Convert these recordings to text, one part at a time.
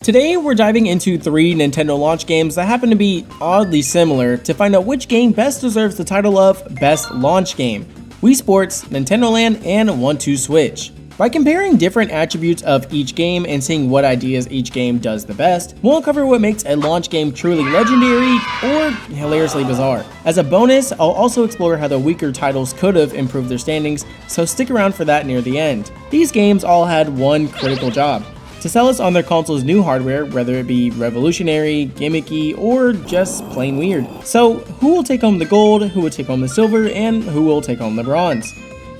Today we're diving into 3 Nintendo launch games that happen to be oddly similar to find out which game best deserves the title of Best Launch Game: Wii Sports, Nintendo Land, and 1-2 Switch. By comparing different attributes of each game and seeing what ideas each game does the best, we'll uncover what makes a launch game truly legendary or hilariously bizarre. As a bonus, I'll also explore how the weaker titles could have improved their standings, so stick around for that near the end. These games all had one critical job: to sell us on their console's new hardware, whether it be revolutionary, gimmicky, or just plain weird. So who will take home the gold, who will take home the silver, and who will take home the bronze?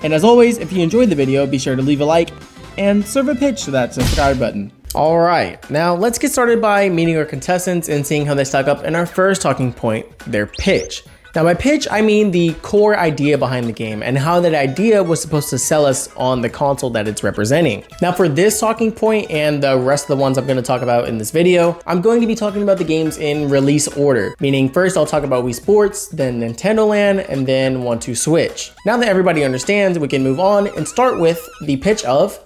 And as always, if you enjoyed the video, be sure to leave a like and serve a pitch to that subscribe button. Alright, now let's get started by meeting our contestants and seeing how they stack up in our first talking point, their pitch. Now by pitch, I mean the core idea behind the game and how that idea was supposed to sell us on the console that it's representing. Now for this talking point and the rest of the ones I'm going to talk about in this video, I'm going to be talking about the games in release order, meaning first I'll talk about Wii Sports, then Nintendo Land, and then 1-2 Switch. Now that everybody understands, we can move on and start with the pitch of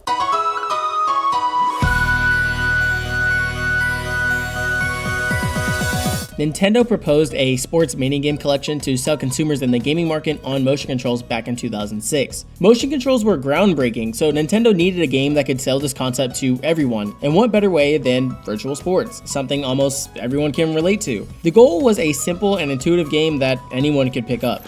Nintendo proposed a sports minigame collection to sell consumers in the gaming market on motion controls back in 2006. Motion controls were groundbreaking, so Nintendo needed a game that could sell this concept to everyone, and what better way than virtual sports, something almost everyone can relate to. The goal was a simple and intuitive game that anyone could pick up.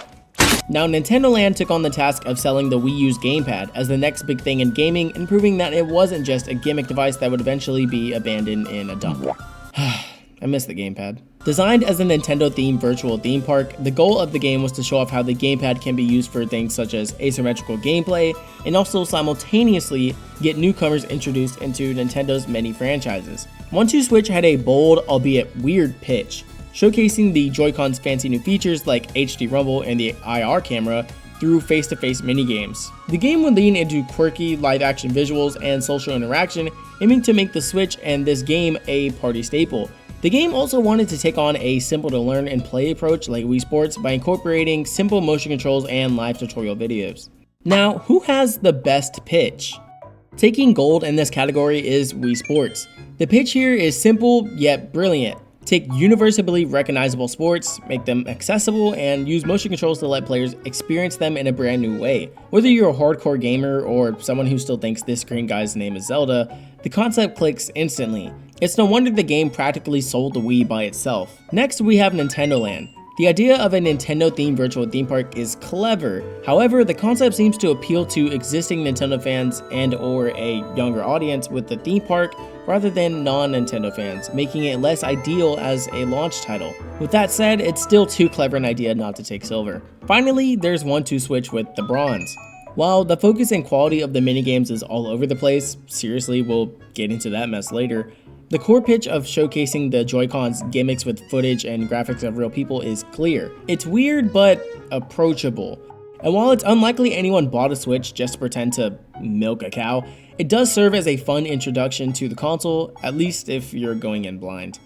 Now, Nintendo Land took on the task of selling the Wii U's gamepad as the next big thing in gaming and proving that it wasn't just a gimmick device that would eventually be abandoned in a dump. I miss the gamepad. Designed as a Nintendo-themed virtual theme park, the goal of the game was to show off how the gamepad can be used for things such as asymmetrical gameplay, and also simultaneously get newcomers introduced into Nintendo's many franchises. 1-2 Switch had a bold, albeit weird pitch, showcasing the Joy-Con's fancy new features like HD Rumble and the IR camera through face-to-face minigames. The game would lean into quirky live-action visuals and social interaction, aiming to make the Switch and this game a party staple. The game also wanted to take on a simple to learn and play approach like Wii Sports by incorporating simple motion controls and live tutorial videos. Now, who has the best pitch? Taking gold in this category is Wii Sports. The pitch here is simple yet brilliant. Take universally recognizable sports, make them accessible, and use motion controls to let players experience them in a brand new way. Whether you're a hardcore gamer or someone who still thinks this green guy's name is Zelda, the concept clicks instantly. It's no wonder the game practically sold the Wii by itself. Next, we have Nintendo Land. The idea of a Nintendo-themed virtual theme park is clever. However, the concept seems to appeal to existing Nintendo fans and/or a younger audience with the theme park rather than non-Nintendo fans, making it less ideal as a launch title. With that said, it's still too clever an idea not to take silver. Finally, there's 1-2 Switch with the bronze. While the focus and quality of the minigames is all over the place, seriously, we'll get into that mess later, the core pitch of showcasing the Joy-Con's gimmicks with footage and graphics of real people is clear. It's weird, but approachable. And while it's unlikely anyone bought a Switch just to pretend to milk a cow, it does serve as a fun introduction to the console, at least if you're going in blind.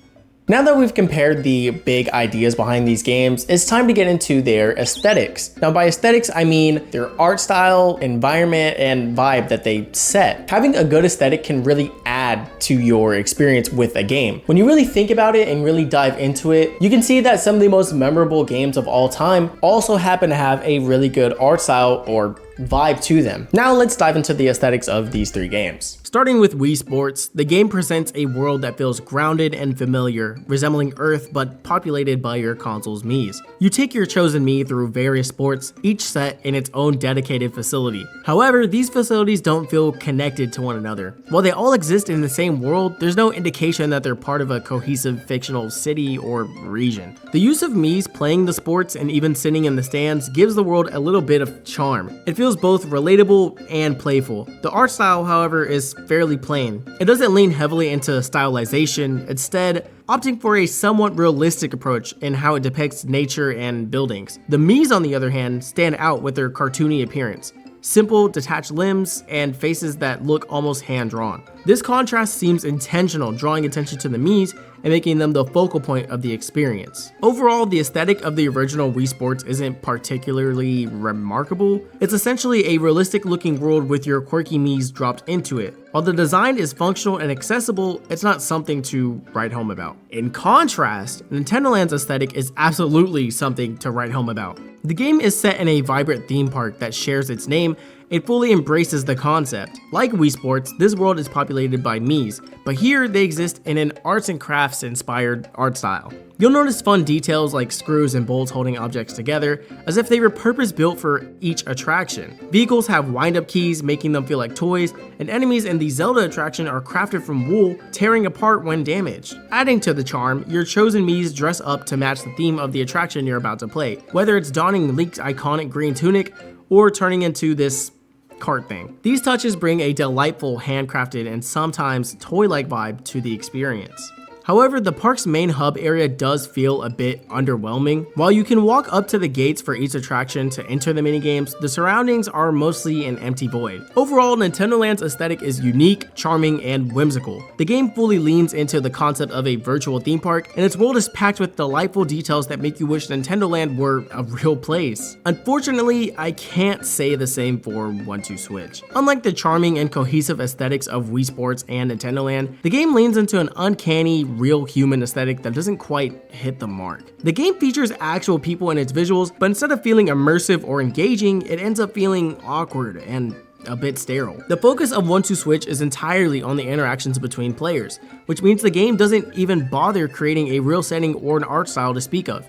Now that we've compared the big ideas behind these games, it's time to get into their aesthetics. Now by aesthetics, I mean their art style, environment, and vibe that they set. Having a good aesthetic can really add to your experience with a game. When you really think about it and really dive into it, you can see that some of the most memorable games of all time also happen to have a really good art style or vibe to them. Now let's dive into the aesthetics of these 3 games. Starting with Wii Sports, the game presents a world that feels grounded and familiar, resembling Earth but populated by your console's Miis. You take your chosen Mii through various sports, each set in its own dedicated facility. However, these facilities don't feel connected to one another. While they all exist in the same world, there's no indication that they're part of a cohesive fictional city or region. The use of Miis playing the sports and even sitting in the stands gives the world a little bit of charm. It feels both relatable and playful. The art style, however, is fairly plain. It doesn't lean heavily into stylization, instead opting for a somewhat realistic approach in how it depicts nature and buildings. The Miis, on the other hand, stand out with their cartoony appearance. simple, detached limbs, and faces that look almost hand-drawn. This contrast seems intentional, drawing attention to the Miis and making them the focal point of the experience. Overall, the aesthetic of the original Wii Sports isn't particularly remarkable. It's essentially a realistic looking world with your quirky Miis dropped into it. While the design is functional and accessible, it's not something to write home about. In contrast, Nintendo Land's aesthetic is absolutely something to write home about. The game is set in a vibrant theme park that shares its name. It fully embraces the concept. Like Wii Sports, this world is populated by Miis, but here they exist in an arts and crafts inspired art style. You'll notice fun details like screws and bolts holding objects together, as if they were purpose-built for each attraction. Vehicles have wind-up keys, making them feel like toys, and enemies in the Zelda attraction are crafted from wool, tearing apart when damaged. Adding to the charm, your chosen Miis dress up to match the theme of the attraction you're about to play, whether it's donning Link's iconic green tunic or turning into this cart thing. These touches bring a delightful, handcrafted, and sometimes toy-like vibe to the experience. However, the park's main hub area does feel a bit underwhelming. While you can walk up to the gates for each attraction to enter the minigames, the surroundings are mostly an empty void. Overall, Nintendo Land's aesthetic is unique, charming, and whimsical. The game fully leans into the concept of a virtual theme park, and its world is packed with delightful details that make you wish Nintendo Land were a real place. Unfortunately, I can't say the same for 1-2 Switch. Unlike the charming and cohesive aesthetics of Wii Sports and Nintendo Land, the game leans into an uncanny, real human aesthetic that doesn't quite hit the mark. The game features actual people in its visuals, but instead of feeling immersive or engaging, it ends up feeling awkward and a bit sterile. The focus of 1-2 Switch is entirely on the interactions between players, which means the game doesn't even bother creating a real setting or an art style to speak of.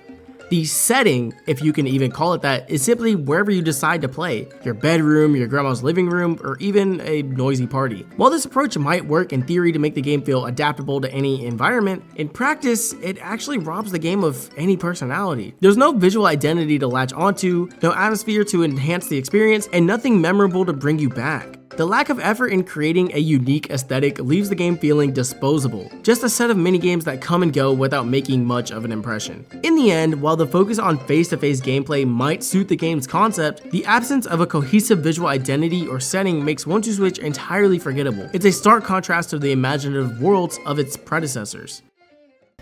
The setting, if you can even call it that, is simply wherever you decide to play. Your bedroom, your grandma's living room, or even a noisy party. While this approach might work in theory to make the game feel adaptable to any environment, in practice, it actually robs the game of any personality. There's no visual identity to latch onto, no atmosphere to enhance the experience, and nothing memorable to bring you back. The lack of effort in creating a unique aesthetic leaves the game feeling disposable, just a set of minigames that come and go without making much of an impression. In the end, while the focus on face-to-face gameplay might suit the game's concept, the absence of a cohesive visual identity or setting makes 1-2 Switch entirely forgettable. It's a stark contrast to the imaginative worlds of its predecessors.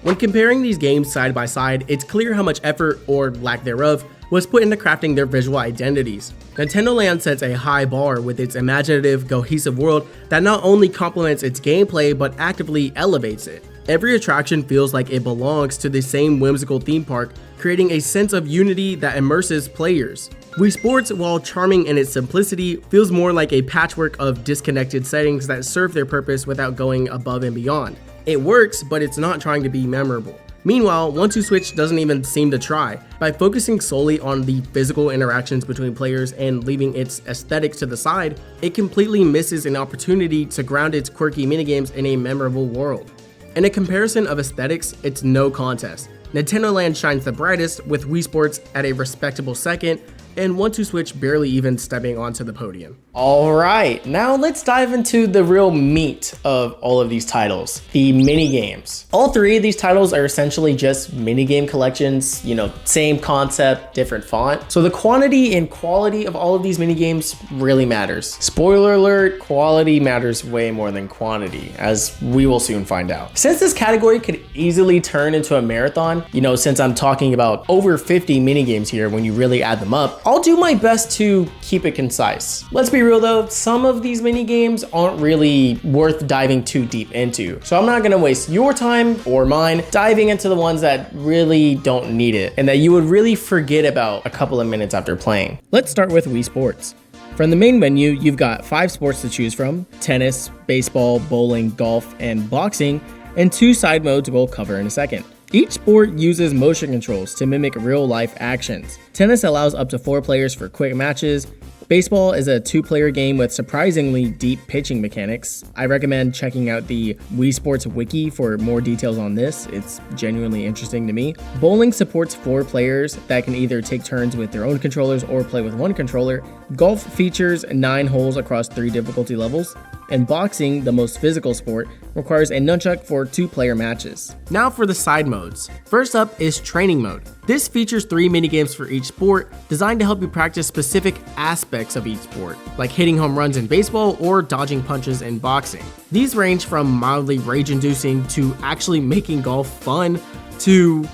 When comparing these games side by side, it's clear how much effort, or lack thereof, was put into crafting their visual identities. Nintendo Land sets a high bar with its imaginative, cohesive world that not only complements its gameplay but actively elevates it. Every attraction feels like it belongs to the same whimsical theme park, creating a sense of unity that immerses players. Wii Sports, while charming in its simplicity, feels more like a patchwork of disconnected settings that serve their purpose without going above and beyond. It works, but it's not trying to be memorable. Meanwhile, 1-2 Switch doesn't even seem to try. By focusing solely on the physical interactions between players and leaving its aesthetics to the side, it completely misses an opportunity to ground its quirky minigames in a memorable world. In a comparison of aesthetics, it's no contest. Nintendo Land shines the brightest, with Wii Sports at a respectable second, and 1-2 Switch barely even stepping onto the podium. Alright, now let's dive into the real meat of all of these titles, the minigames. All three of these titles are essentially just minigame collections, same concept, different font. So the quantity and quality of all of these minigames really matters. Spoiler alert, quality matters way more than quantity, as we will soon find out. Since this category could easily turn into a marathon, since I'm talking about over 50 minigames here when you really add them up, I'll do my best to keep it concise. Let's be real though, some of these mini games aren't really worth diving too deep into. So I'm not gonna waste your time or mine diving into the ones that really don't need it and that you would really forget about a couple of minutes after playing. Let's start with Wii Sports. From the main menu, you've got 5 sports to choose from: tennis, baseball, bowling, golf, and boxing, and 2 side modes we'll cover in a second. Each sport uses motion controls to mimic real-life actions. Tennis allows up to 4 players for quick matches. Baseball is a 2-player game with surprisingly deep pitching mechanics. I recommend checking out the Wii Sports wiki for more details on this. It's genuinely interesting to me. Bowling supports 4 players that can either take turns with their own controllers or play with one controller. Golf features 9 holes across 3 difficulty levels. and boxing, the most physical sport, requires a nunchuck for 2-player matches. Now for the side modes. First up is training mode. This features 3 minigames for each sport, designed to help you practice specific aspects of each sport, like hitting home runs in baseball or dodging punches in boxing. These range from mildly rage-inducing to actually making golf fun to...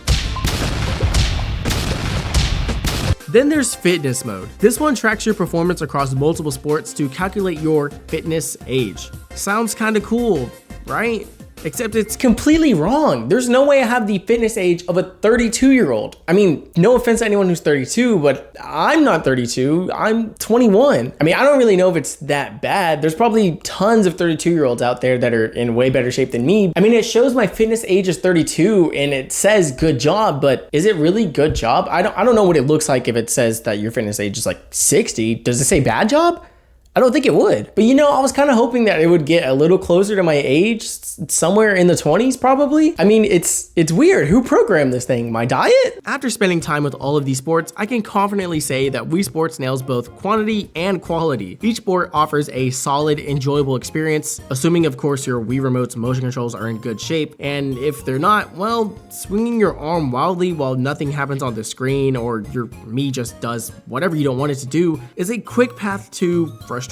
Then there's fitness mode. This one tracks your performance across multiple sports to calculate your fitness age. Sounds kinda cool, right? Except it's completely wrong. There's no way I have the fitness age of a 32-year-old. I mean, no offense to anyone who's 32, but I'm not 32, I'm 21. I mean, I don't really know if it's that bad. There's probably tons of 32-year-olds out there that are in way better shape than me. I mean, it shows my fitness age is 32 and it says good job, but is it really good job? I don't know what it looks like if it says that your fitness age is like 60. Does it say bad job? I don't think it would. But you know, I was kind of hoping that it would get a little closer to my age, somewhere in the 20s probably. I mean, it's weird. Who programmed this thing? My diet? After spending time with all of these sports, I can confidently say that Wii Sports nails both quantity and quality. Each sport offers a solid, enjoyable experience, assuming of course your Wii Remote's motion controls are in good shape, and if they're not, well, swinging your arm wildly while nothing happens on the screen or your Mii just does whatever you don't want it to do is a quick path to frustration.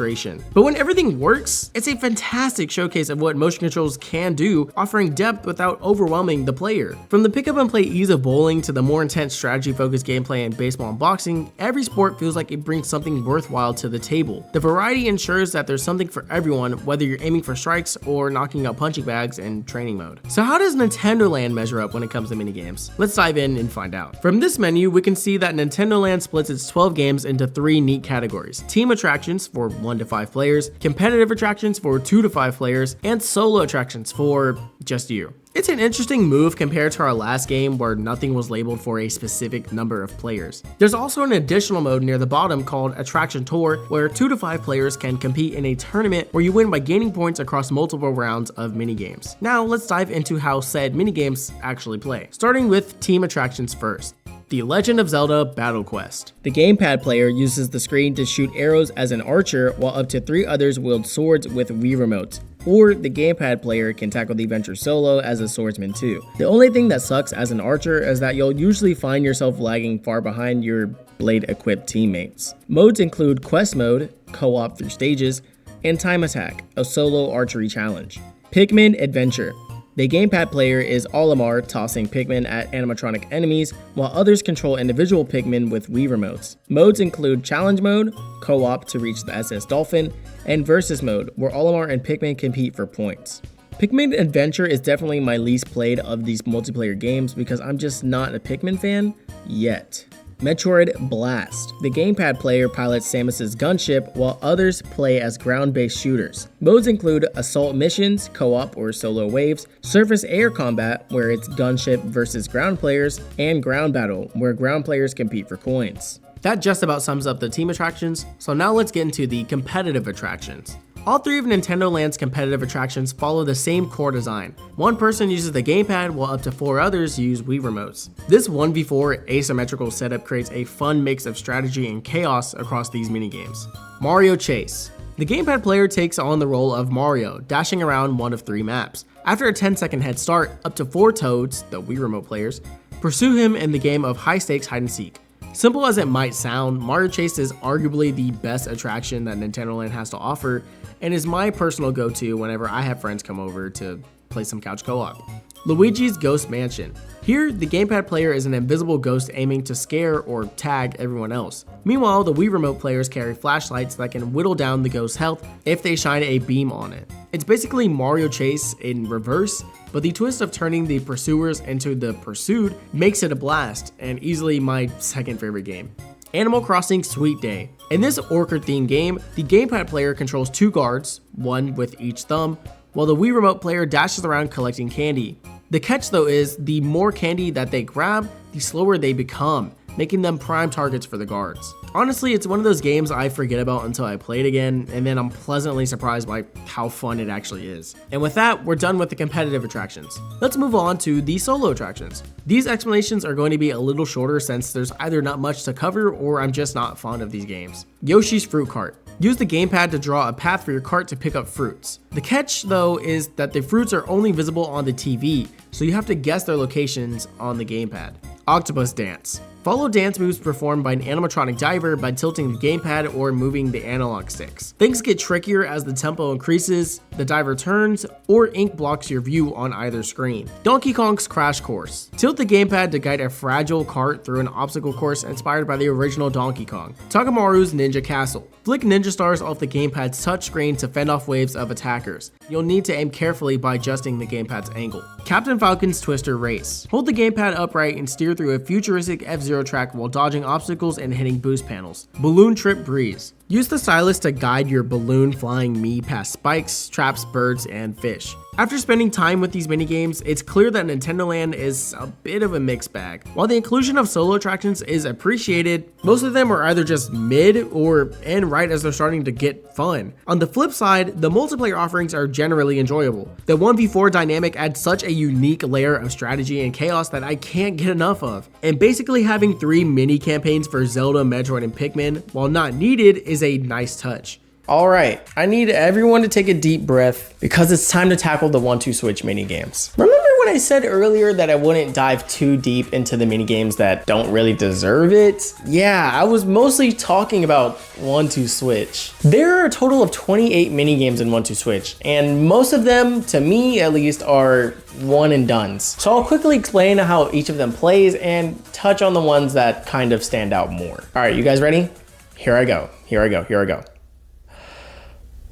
But when everything works, it's a fantastic showcase of what motion controls can do, offering depth without overwhelming the player. From the pick up and play ease of bowling to the more intense strategy focused gameplay in baseball and boxing, every sport feels like it brings something worthwhile to the table. The variety ensures that there's something for everyone, whether you're aiming for strikes or knocking out punching bags in training mode. So how does Nintendo Land measure up when it comes to minigames? Let's dive in and find out. From this menu, we can see that Nintendo Land splits its 12 games into 3 neat categories: team attractions for 1 to 5 players, competitive attractions for 2 to 5 players, and solo attractions for just you. It's an interesting move compared to our last game where nothing was labeled for a specific number of players. There's also an additional mode near the bottom called Attraction Tour, where 2 to 5 players can compete in a tournament where you win by gaining points across multiple rounds of minigames. Now let's dive into how said minigames actually play, starting with team attractions first. The Legend of Zelda Battle Quest. The gamepad player uses the screen to shoot arrows as an archer, while up to 3 others wield swords with Wii remotes. Or the gamepad player can tackle the adventure solo as a swordsman too. The only thing that sucks as an archer is that you'll usually find yourself lagging far behind your blade-equipped teammates. Modes include Quest Mode, co-op through stages, and Time Attack, a solo archery challenge. Pikmin Adventure. The gamepad player is Olimar, tossing Pikmin at animatronic enemies, while others control individual Pikmin with Wii remotes. Modes include Challenge Mode, co-op to reach the SS Dolphin, and Versus Mode, where Olimar and Pikmin compete for points. Pikmin Adventure is definitely my least played of these multiplayer games because I'm just not a Pikmin fan yet. Metroid Blast. The gamepad player pilots Samus's gunship while others play as ground-based shooters. Modes include Assault Missions, co-op or solo waves, Surface Air Combat, where it's gunship versus ground players, and Ground Battle, where ground players compete for coins. That just about sums up the team attractions, so now let's get into the competitive attractions. All 3 of Nintendo Land's competitive attractions follow the same core design. One person uses the gamepad while up to 4 others use Wii remotes. This 1v4 asymmetrical setup creates a fun mix of strategy and chaos across these minigames. Mario Chase. The gamepad player takes on the role of Mario, dashing around one of 3 maps. After a 10-second head start, up to 4 Toads, the Wii remote players, pursue him in the game of high-stakes hide-and-seek. Simple as it might sound, Mario Chase is arguably the best attraction that Nintendo Land has to offer, and is my personal go-to whenever I have friends come over to play some couch co-op. Luigi's Ghost Mansion. Here, the gamepad player is an invisible ghost aiming to scare or tag everyone else. Meanwhile, the Wii remote players carry flashlights that can whittle down the ghost's health if they shine a beam on it. It's basically Mario Chase in reverse, but the twist of turning the pursuers into the pursued makes it a blast, and easily my second favorite game. Animal Crossing Sweet Day. In this orchard-themed game, the gamepad player controls 2 guards, one with each thumb, while the Wii remote player dashes around collecting candy. The catch though is, the more candy that they grab, the slower they become, making them prime targets for the guards. Honestly, it's one of those games I forget about until I play it again, and then I'm pleasantly surprised by how fun it actually is. And with that, we're done with the competitive attractions. Let's move on to the solo attractions. These explanations are going to be a little shorter since there's either not much to cover or I'm just not fond of these games. Yoshi's Fruit Cart. Use the gamepad to draw a path for your cart to pick up fruits. The catch, though, is that the fruits are only visible on the TV, so you have to guess their locations on the gamepad. Octopus dance. Follow dance moves performed by an animatronic diver by tilting the gamepad or moving the analog sticks. Things get trickier as the tempo increases, the diver turns, or ink blocks your view on either screen. Donkey Kong's Crash Course. Tilt the gamepad to guide a fragile cart through an obstacle course inspired by the original Donkey Kong. Takamaru's Ninja Castle. Flick ninja stars off the gamepad's touchscreen to fend off waves of attackers. You'll need to aim carefully by adjusting the gamepad's angle. Captain Falcon's Twister Race. Hold the gamepad upright and steer through a futuristic F-Zero track while dodging obstacles and hitting boost panels. Balloon Trip Breeze. Use the stylus to guide your balloon flying me past spikes, traps, birds, and fish. After spending time with these minigames, it's clear that Nintendo Land is a bit of a mixed bag. While the inclusion of solo attractions is appreciated, most of them are either just mid or end right as they're starting to get fun. On the flip side, the multiplayer offerings are generally enjoyable. The 1v4 dynamic adds such a unique layer of strategy and chaos that I can't get enough of. And basically having 3 mini campaigns for Zelda, Metroid, and Pikmin, while not needed, is a nice touch. Alright, I need everyone to take a deep breath because it's time to tackle the 1-2 Switch minigames. Remember when I said earlier that I wouldn't dive too deep into the minigames that don't really deserve it? Yeah, I was mostly talking about 1-2 Switch. There are a total of 28 minigames in 1-2 Switch, and most of them, to me at least, are one and dones. So I'll quickly explain how each of them plays and touch on the ones that kind of stand out more. Alright, you guys ready? Here I go.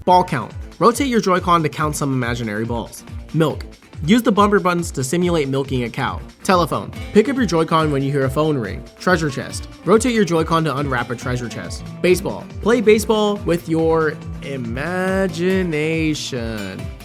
Ball count. Rotate your Joy-Con to count some imaginary balls. Milk. Use the bumper buttons to simulate milking a cow. Telephone. Pick up your Joy-Con when you hear a phone ring. Treasure chest. Rotate your Joy-Con to unwrap a treasure chest. Baseball. Play baseball with your imagination.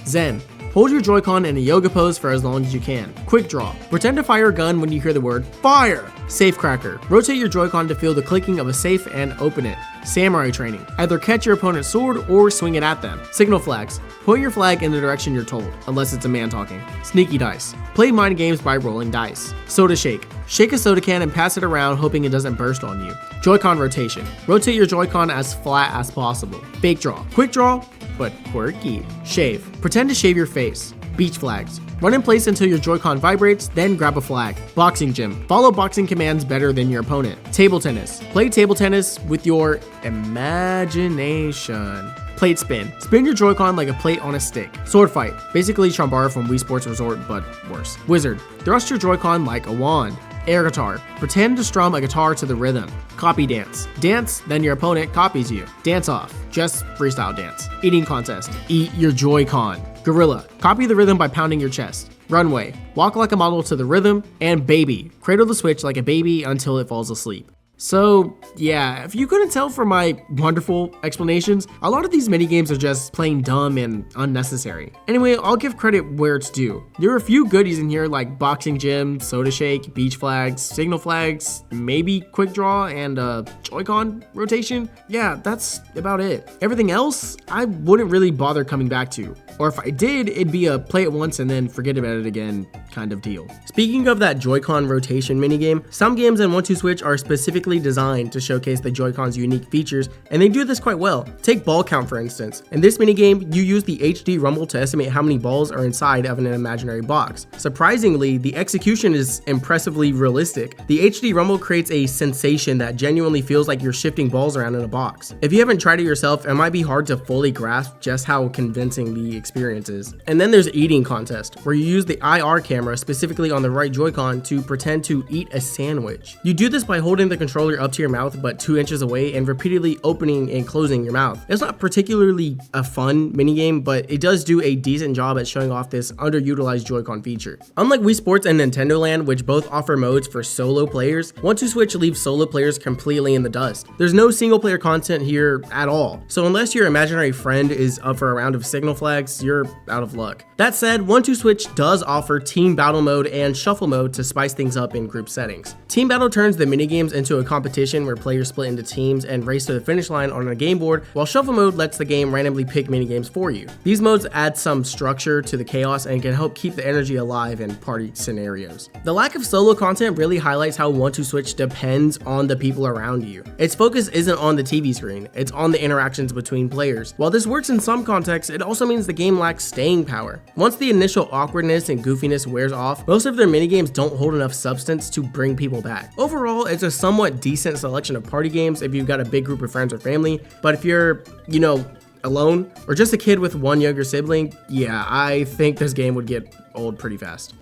Zen. Hold your Joy-Con in a yoga pose for as long as you can. Quick draw. Pretend to fire a gun when you hear the word fire. Safe cracker. Rotate your Joy-Con to feel the clicking of a safe and open it. Samurai training. Either catch your opponent's sword or swing it at them. Signal flags. Point your flag in the direction you're told, unless it's a man talking. Sneaky dice. Play mind games by rolling dice. Soda shake. Shake a soda can and pass it around hoping it doesn't burst on you. Joy-Con rotation. Rotate your Joy-Con as flat as possible. Fake draw. Quick draw, but quirky. Shave. Pretend to shave your face. Beach flags. Run in place until your Joy-Con vibrates, then grab a flag. Boxing gym. Follow boxing commands better than your opponent. Table tennis. Play table tennis with your imagination. Plate spin. Spin your Joy-Con like a plate on a stick. Sword fight. Basically Chambara from Wii Sports Resort, but worse. Wizard. Thrust your Joy-Con like a wand. Air guitar. Pretend to strum a guitar to the rhythm. Copy dance. Dance, then your opponent copies you. Dance off. Just freestyle dance. Eating contest. Eat your Joy-Con. Gorilla. Copy the rhythm by pounding your chest. Runway. Walk like a model to the rhythm. And baby. Cradle the Switch like a baby until it falls asleep. So yeah, if you couldn't tell from my wonderful explanations, a lot of these minigames are just plain dumb and unnecessary. Anyway, I'll give credit where it's due. There are a few goodies in here like boxing gym, soda shake, beach flags, signal flags, maybe quick draw, and Joy-Con rotation. Yeah, that's about it. Everything else, I wouldn't really bother coming back to. Or if I did, it'd be a play it once and then forget about it again kind of deal. Speaking of that Joy-Con rotation minigame, some games in 1-2 Switch are specifically designed to showcase the Joy-Con's unique features, and they do this quite well. Take ball count for instance. In this minigame, you use the HD rumble to estimate how many balls are inside of an imaginary box. Surprisingly, the execution is impressively realistic. The HD rumble creates a sensation that genuinely feels like you're shifting balls around in a box. If you haven't tried it yourself, it might be hard to fully grasp just how convincing the experience is. And then there's eating contest, where you use the IR camera specifically on the right Joy-Con to pretend to eat a sandwich. You do this by holding the controller up to your mouth but 2 inches away and repeatedly opening and closing your mouth. It's not particularly a fun minigame, but it does do a decent job at showing off this underutilized Joy-Con feature. Unlike Wii Sports and Nintendo Land, which both offer modes for solo players, 1-2 Switch leaves solo players completely in the dust. There's no single player content here at all, so unless your imaginary friend is up for a round of signal flags, you're out of luck. That said, 1-2 Switch does offer team battle mode and shuffle mode to spice things up in group settings. Team Battle turns the minigames into a competition where players split into teams and race to the finish line on a game board, while Shuffle Mode lets the game randomly pick minigames for you. These modes add some structure to the chaos and can help keep the energy alive in party scenarios. The lack of solo content really highlights how 1-2-Switch depends on the people around you. Its focus isn't on the TV screen, it's on the interactions between players. While this works in some contexts, it also means the game lacks staying power. Once the initial awkwardness and goofiness wears off, most of their minigames don't hold enough substance to bring people back. Overall, it's a somewhat decent selection of party games if you've got a big group of friends or family, but if you're, alone or just a kid with one younger sibling, yeah, I think this game would get old pretty fast.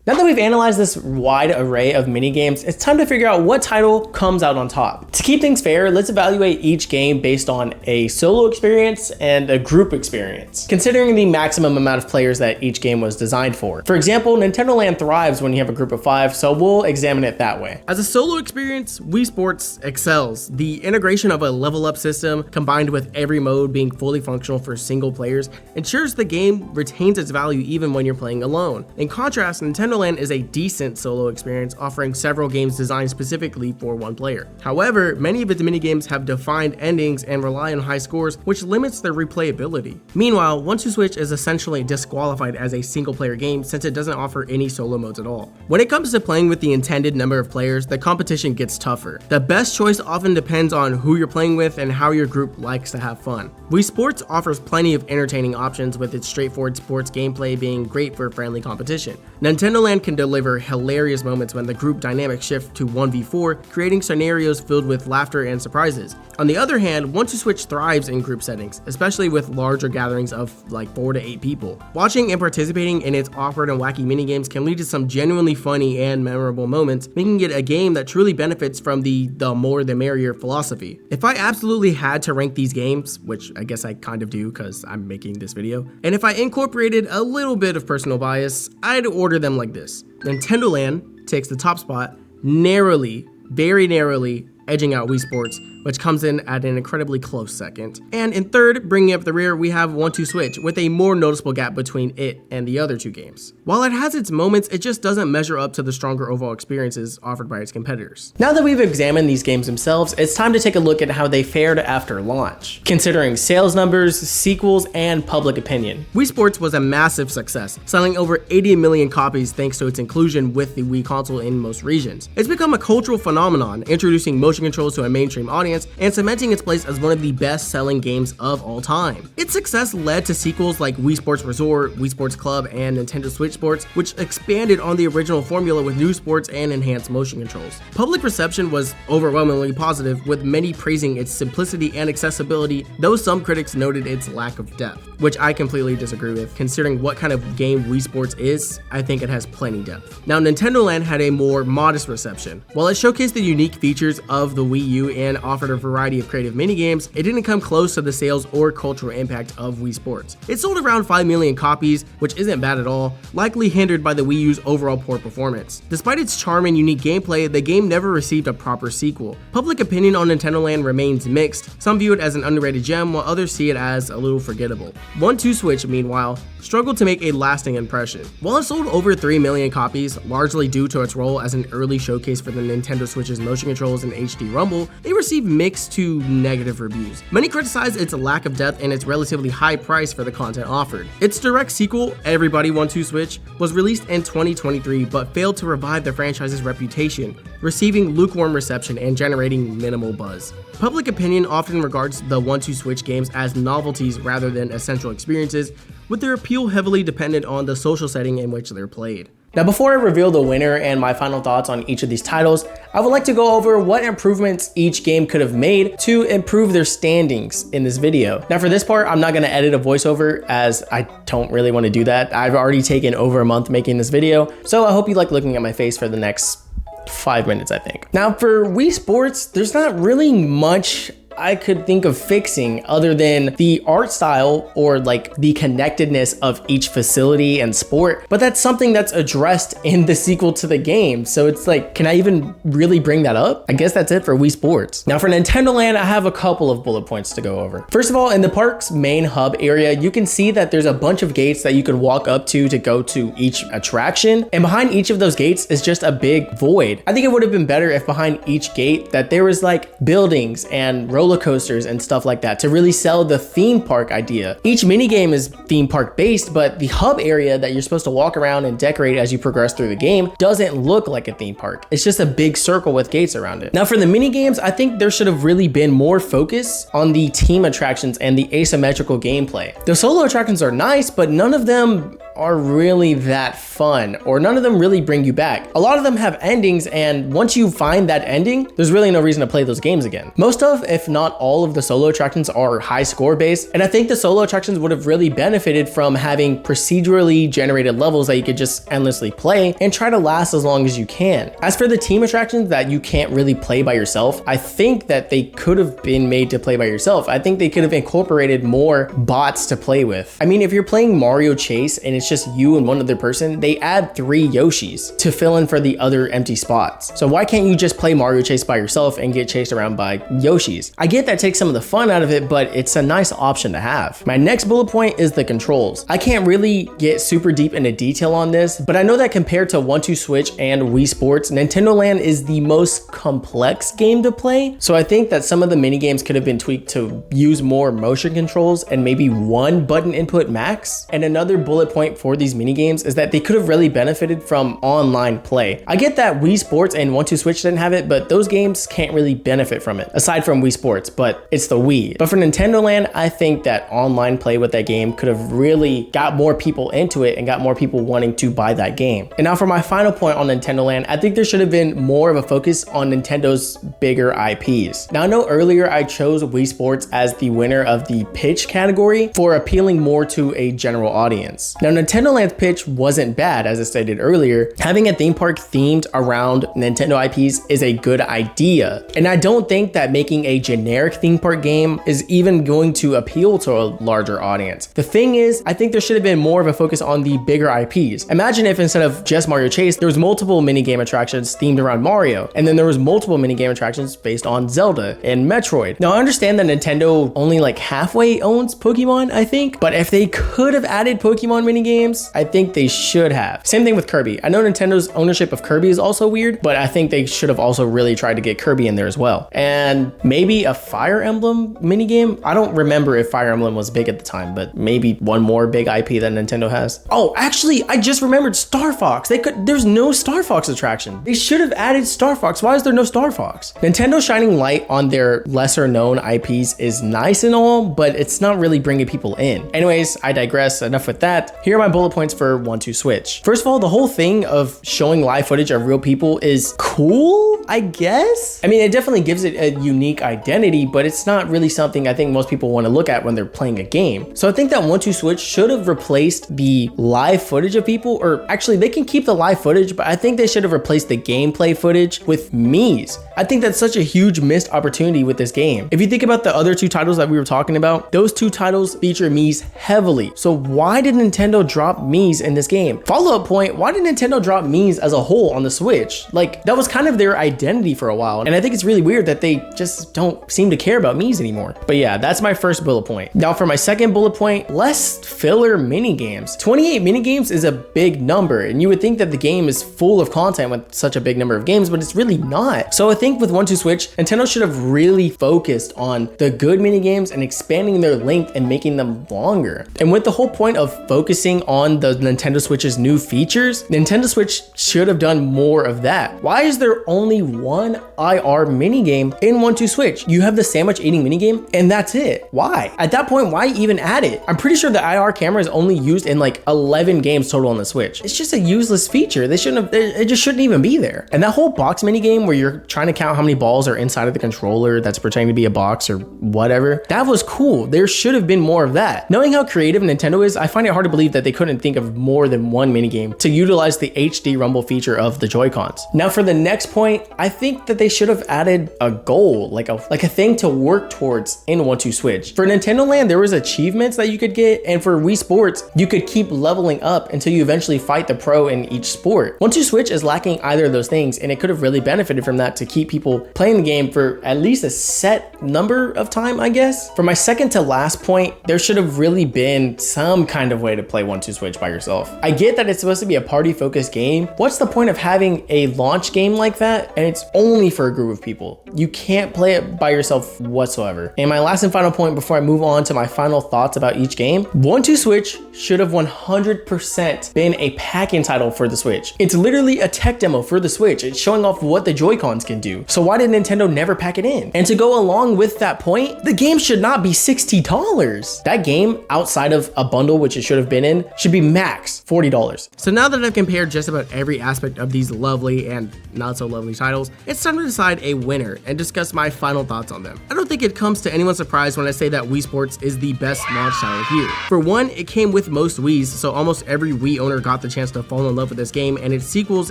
Now that we've analyzed this wide array of minigames, it's time to figure out what title comes out on top. To keep things fair, let's evaluate each game based on a solo experience and a group experience, considering the maximum amount of players that each game was designed for. For example, Nintendo Land thrives when you have a group of 5, so we'll examine it that way. As a solo experience, Wii Sports excels. The integration of a level up system combined with every mode being fully functional for single players ensures the game retains its value even when you're playing alone. In contrast, Nintendo Land is a decent solo experience, offering several games designed specifically for one player. However, many of its minigames have defined endings and rely on high scores, which limits their replayability. Meanwhile, 1-2-Switch is essentially disqualified as a single-player game since it doesn't offer any solo modes at all. When it comes to playing with the intended number of players, the competition gets tougher. The best choice often depends on who you're playing with and how your group likes to have fun. Wii Sports offers plenty of entertaining options, with its straightforward sports gameplay being great for friendly competition. Nintendo Land can deliver hilarious moments when the group dynamics shift to 1v4, creating scenarios filled with laughter and surprises. On the other hand, 1-2-Switch thrives in group settings, especially with larger gatherings of like 4 to 8 people. Watching and participating in its awkward and wacky minigames can lead to some genuinely funny and memorable moments, making it a game that truly benefits from the more the merrier philosophy. If I absolutely had to rank these games, which I guess I kind of do because I'm making this video, and if I incorporated a little bit of personal bias, I'd order them like this. Nintendo Land takes the top spot, narrowly, very narrowly, edging out Wii Sports, which comes in at an incredibly close second. And in third, bringing up the rear, we have 1-2-Switch, with a more noticeable gap between it and the other two games. While it has its moments, it just doesn't measure up to the stronger overall experiences offered by its competitors. Now that we've examined these games themselves, it's time to take a look at how they fared after launch, considering sales numbers, sequels, and public opinion. Wii Sports was a massive success, selling over 80 million copies thanks to its inclusion with the Wii console in most regions. It's become a cultural phenomenon, introducing motion controls to a mainstream audience and cementing its place as one of the best-selling games of all time. Its success led to sequels like Wii Sports Resort, Wii Sports Club, and Nintendo Switch Sports, which expanded on the original formula with new sports and enhanced motion controls. Public reception was overwhelmingly positive, with many praising its simplicity and accessibility, though some critics noted its lack of depth, which I completely disagree with. Considering what kind of game Wii Sports is, I think it has plenty depth. Now, Nintendo Land had a more modest reception. While it showcased the unique features of the Wii U and offered a variety of creative minigames, it didn't come close to the sales or cultural impact of Wii Sports. It sold around 5 million copies, which isn't bad at all, likely hindered by the Wii U's overall poor performance. Despite its charm and unique gameplay, the game never received a proper sequel. Public opinion on Nintendo Land remains mixed. Some view it as an underrated gem, while others see it as a little forgettable. 1-2-Switch, meanwhile, struggled to make a lasting impression. While it sold over 3 million copies, largely due to its role as an early showcase for the Nintendo Switch's motion controls and HD Rumble, it received mixed to negative reviews. Many criticize its lack of depth and its relatively high price for the content offered. Its direct sequel, Everybody 1-2-Switch, was released in 2023 but failed to revive the franchise's reputation, receiving lukewarm reception and generating minimal buzz. Public opinion often regards the 1-2-Switch games as novelties rather than essential experiences, with their appeal heavily dependent on the social setting in which they're played. Now, before I reveal the winner and my final thoughts on each of these titles, I would like to go over what improvements each game could have made to improve their standings in this video. Now, for this part, I'm not going to edit a voiceover as I don't really want to do that. I've already taken over a month making this video, so I hope you like looking at my face for the next 5 minutes, I think. Now, for Wii Sports, there's not really much I could think of fixing other than the art style or like the connectedness of each facility and sport, but that's something that's addressed in the sequel to the game. So it's like, can I even really bring that up? I guess that's it for Wii Sports. Now for Nintendo Land, I have a couple of bullet points to go over. First of all, in the park's main hub area, you can see that there's a bunch of gates that you can walk up to go to each attraction. And behind each of those gates is just a big void. I think it would have been better if behind each gate that there was like buildings and roller coasters and stuff like that to really sell the theme park idea. Each minigame is theme park based, but the hub area that you're supposed to walk around and decorate as you progress through the game doesn't look like a theme park. It's just a big circle with gates around it. Now for the minigames, I think there should have really been more focus on the team attractions and the asymmetrical gameplay. The solo attractions are nice, but none of them are really that fun, or none of them really bring you back. A lot of them have endings, and once you find that ending, there's really no reason to play those games again. Most of, if not all of the solo attractions are high score based, and I think the solo attractions would have really benefited from having procedurally generated levels that you could just endlessly play and try to last as long as you can. As for the team attractions that you can't really play by yourself, I think that they could have been made to play by yourself. I think they could have incorporated more bots to play with. I mean, if you're playing Mario Chase and it's just you and one other person, they add 3 Yoshis to fill in for the other empty spots. So why can't you just play Mario Chase by yourself and get chased around by Yoshis? I get that takes some of the fun out of it, but it's a nice option to have. My next bullet point is the controls. I can't really get super deep into detail on this, but I know that compared to 1-2 Switch and Wii Sports, Nintendo Land is the most complex game to play. So I think that some of the mini games could have been tweaked to use more motion controls and maybe 1 button input max. And another bullet point for these mini games is that they could have really benefited from online play. I get that Wii Sports and 1-2 Switch didn't have it, but those games can't really benefit from it, aside from Wii Sports, but it's the Wii. But for Nintendo Land, I think that online play with that game could have really got more people into it and got more people wanting to buy that game. And now for my final point on Nintendo Land, I think there should have been more of a focus on Nintendo's bigger IPs. Now I know earlier I chose Wii Sports as the winner of the pitch category for appealing more to a general audience. Now Nintendo Land's pitch wasn't bad, as I stated earlier. Having a theme park themed around Nintendo IPs is a good idea. And I don't think that making a generic theme park game is even going to appeal to a larger audience. The thing is, I think there should have been more of a focus on the bigger IPs. Imagine if instead of just Mario Chase, there was multiple minigame attractions themed around Mario, and then there was multiple minigame attractions based on Zelda and Metroid. Now I understand that Nintendo only like halfway owns Pokemon, I think, but if they could have added Pokemon minigames, I think they should have. Same thing with Kirby. I know Nintendo's ownership of Kirby is also weird, but I think they should have also really tried to get Kirby in there as well. And maybe a Fire Emblem minigame. I don't remember if Fire Emblem was big at the time, but maybe one more big IP that Nintendo has. Oh, actually, I just remembered Star Fox. There's no Star Fox attraction. They should have added Star Fox. Why is there no Star Fox? Nintendo shining light on their lesser known IPs is nice and all, but it's not really bringing people in. Anyways, I digress. Enough with that. Here are my bullet points for 1-2 Switch. First of all, the whole thing of showing live footage of real people is cool, I guess. I mean, it definitely gives it a unique identity, but it's not really something I think most people want to look at when they're playing a game. So I think that 1-2 Switch should have replaced the live footage of people, or actually they can keep the live footage, but I think they should have replaced the gameplay footage with Mii's. I think that's such a huge missed opportunity with this game. If you think about the other 2 titles that we were talking about, those 2 titles feature Mii's heavily. So why did Nintendo drop Mii's in this game? Follow-up point, why did Nintendo drop Mii's as a whole on the Switch? Like, that was kind of their identity for a while, and I think it's really weird that they just don't seem to care about Mii's anymore. But yeah, that's my first bullet point. Now for my second bullet point, less filler mini games. 28 mini games is a big number, and you would think that the game is full of content with such a big number of games, but it's really not. So I think with 1-2 Switch, Nintendo should have really focused on the good mini games and expanding their length and making them longer. And with the whole point of focusing on the Nintendo Switch's new features, Nintendo Switch should have done more of that. Why is there only one IR minigame in 1-2 Switch? You have the sandwich eating minigame and that's it. Why? At that point, why even add it? I'm pretty sure the IR camera is only used in like 11 games total on the Switch. It's just a useless feature. It just shouldn't even be there. And that whole box minigame where you're trying to count how many balls are inside of the controller that's pretending to be a box or whatever, that was cool. There should have been more of that. Knowing how creative Nintendo is, I find it hard to believe that they couldn't think of more than one minigame to utilize the HD rumble feature of the Joy-Cons. Now for the next point, I think that they should have added a goal, like a thing to work towards in 1-2 Switch. For Nintendo Land, there was achievements that you could get, and for Wii Sports, you could keep leveling up until you eventually fight the pro in each sport. 1-2 Switch is lacking either of those things, and it could have really benefited from that to keep people playing the game for at least a set number of time, I guess. For my second to last point, there should have really been some kind of way to play 1-2 Switch by yourself. I get that it's supposed to be a party-focused game. What's the point of having a launch game like that and it's only for a group of people? You can't play it by yourself whatsoever. And my last and final point before I move on to my final thoughts about each game, 1-2 Switch should have 100% been a pack-in title for the Switch. It's literally a tech demo for the Switch. It's showing off what the Joy-Cons can do. So why did Nintendo never pack it in? And to go along with that point, the game should not be $60. That game, outside of a bundle, which it should have been in, should be max $40. So now that I've compared just about every aspect of these lovely and not so lovely titles, it's time to decide a winner and discuss my final thoughts on them. I don't think it comes to anyone's surprise when I say that Wii Sports is the best launch title here. For one, it came with most Wiis, so almost every Wii owner got the chance to fall in love with this game and its sequels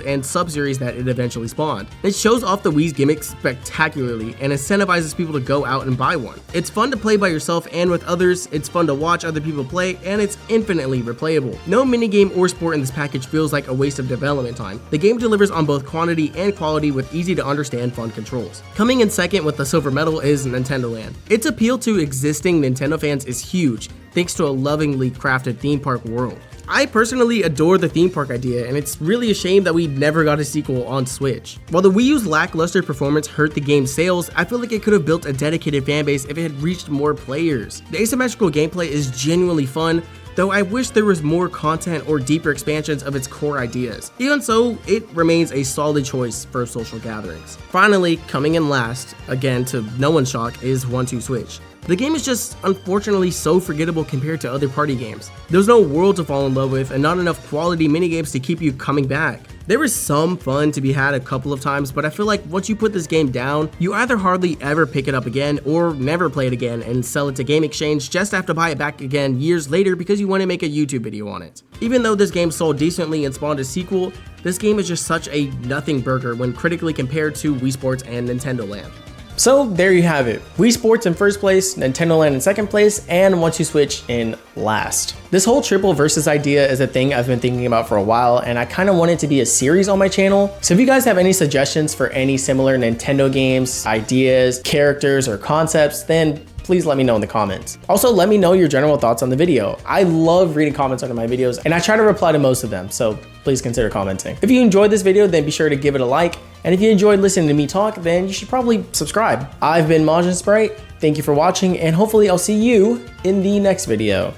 and sub-series that it eventually spawned. It shows off the Wii's gimmicks spectacularly and incentivizes people to go out and buy one. It's fun to play by yourself and with others, it's fun to watch other people play, and it's infinitely replayable. No minigame or sport in this package feels like a waste of development time. The game delivers on both quantity and quality with easy to understand fun controls. Coming in second with the silver medal is Nintendo Land. Its appeal to existing Nintendo fans is huge, thanks to a lovingly crafted theme park world. I personally adore the theme park idea, and it's really a shame that we never got a sequel on Switch. While the Wii U's lackluster performance hurt the game's sales, I feel like it could have built a dedicated fanbase if it had reached more players. The asymmetrical gameplay is genuinely fun, though I wish there was more content or deeper expansions of its core ideas. Even so, it remains a solid choice for social gatherings. Finally, coming in last, again to no one's shock, is 1-2 Switch. The game is just unfortunately so forgettable compared to other party games. There's no world to fall in love with and not enough quality minigames to keep you coming back. There is some fun to be had a couple of times, but I feel like once you put this game down, you either hardly ever pick it up again or never play it again and sell it to Game Exchange just to have to buy it back again years later because you want to make a YouTube video on it. Even though this game sold decently and spawned a sequel, this game is just such a nothing burger when critically compared to Wii Sports and Nintendo Land. So there you have it. Wii Sports in first place, Nintendo Land in second place, and 1-2 Switch in last. This whole triple versus idea is a thing I've been thinking about for a while, and I kind of want it to be a series on my channel. So if you guys have any suggestions for any similar Nintendo games, ideas, characters, or concepts, then please let me know in the comments. Also, let me know your general thoughts on the video. I love reading comments under my videos, and I try to reply to most of them, so please consider commenting. If you enjoyed this video, then be sure to give it a like, and if you enjoyed listening to me talk, then you should probably subscribe. I've been Majin Sprite, thank you for watching, and hopefully I'll see you in the next video.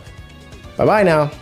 Bye-bye now.